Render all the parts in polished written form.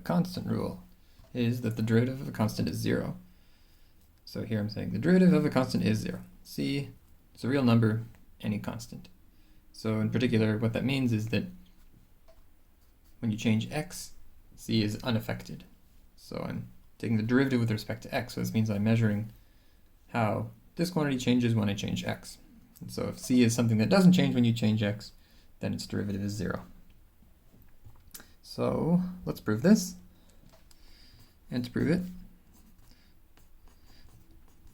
constant rule is that the derivative of a constant is 0. So here I'm saying the derivative of a constant is 0. C is a real number, any constant. So in particular, what that means is that when you change x, c is unaffected. So I'm taking the derivative with respect to x, so this means I'm measuring how this quantity changes when I change x. And so if c is something that doesn't change when you change x, then its derivative is 0. So let's prove this. And to prove it,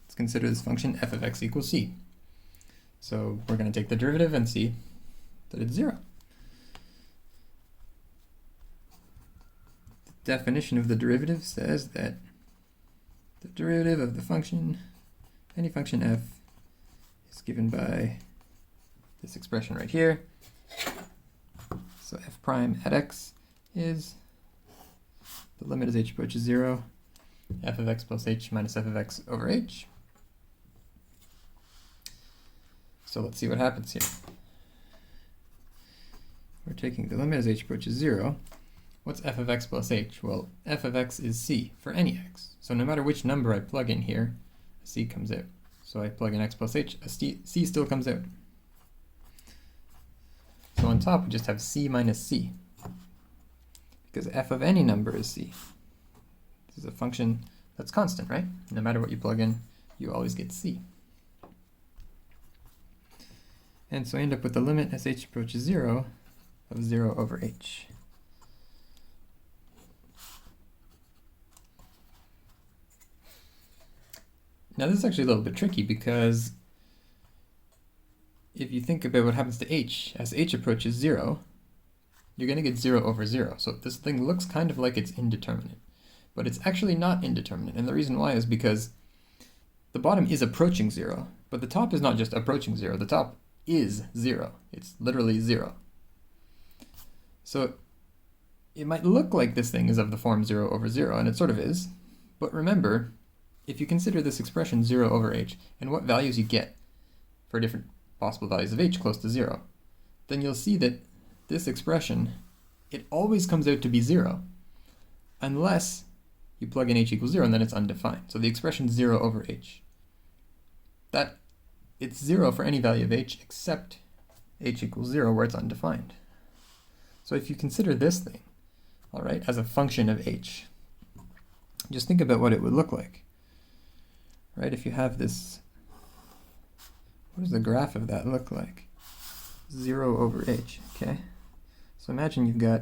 let's consider this function f of x equals c. So we're going to take the derivative and see that it's 0. The definition of the derivative says that the derivative of the function, any function f, is given by this expression right here. So f prime at x is, the limit as h approaches 0, f of x plus h minus f of x over h. So let's see what happens here. We're taking the limit as h approaches 0. What's f of x plus h? Well, f of x is c for any x. So no matter which number I plug in here, a c comes out. So I plug in x plus h, a c still comes out. So on top we just have c minus c, because f of any number is c. This is a function that's constant, right? No matter what you plug in, you always get c. And so I end up with the limit as h approaches 0 of 0 over h. Now this is actually a little bit tricky, because if you think about what happens to h, as h approaches 0, you're going to get 0 over 0. So this thing looks kind of like it's indeterminate, but it's actually not indeterminate. And the reason why is because the bottom is approaching 0, but the top is not just approaching 0, the top is 0. It's literally 0. So it might look like this thing is of the form 0 over 0, and it sort of is. But remember, if you consider this expression 0 over h, and what values you get for different possible values of h close to 0, then you'll see that this expression, it always comes out to be 0, unless you plug in h equals 0, and then it's undefined. So the expression 0 over h, that it's 0 for any value of h except h equals 0 where it's undefined. So if you consider this thing, all right, as a function of h, just think about what it would look like, right? If you have this, what does the graph of that look like? 0 over h, okay? So imagine you've got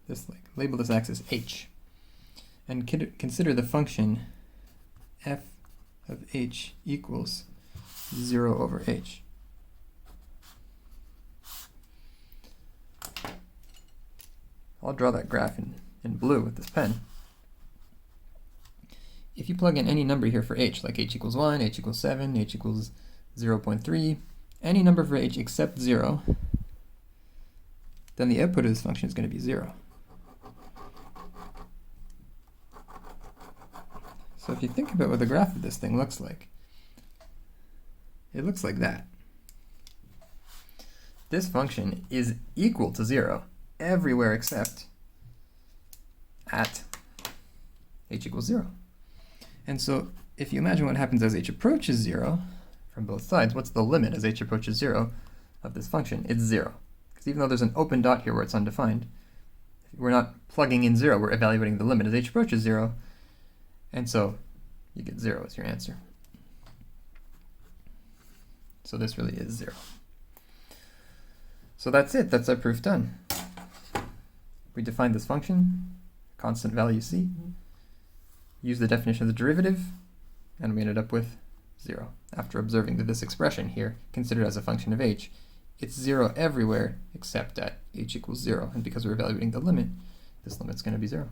this, like, label this axis h, and consider the function f of h equals 0 over h. I'll draw that graph in blue with this pen. If you plug in any number here for h, like h equals 1, h equals 7, h equals 0.3, any number for h except 0, then the output of this function is going to be 0. So if you think about what the graph of this thing looks like, it looks like that. This function is equal to 0 everywhere except at h equals 0. And so if you imagine what happens as h approaches 0 from both sides, what's the limit as h approaches 0 of this function? It's 0. Because even though there's an open dot here where it's undefined, we're not plugging in 0, we're evaluating the limit as h approaches 0, and so you get 0 as your answer. So this really is 0. So that's it, that's our proof done. We defined this function, constant value c, use the definition of the derivative, and we ended up with 0. After observing that this expression here, considered as a function of h, it's 0 everywhere except at h equals 0, and because we're evaluating the limit, this limit's going to be 0.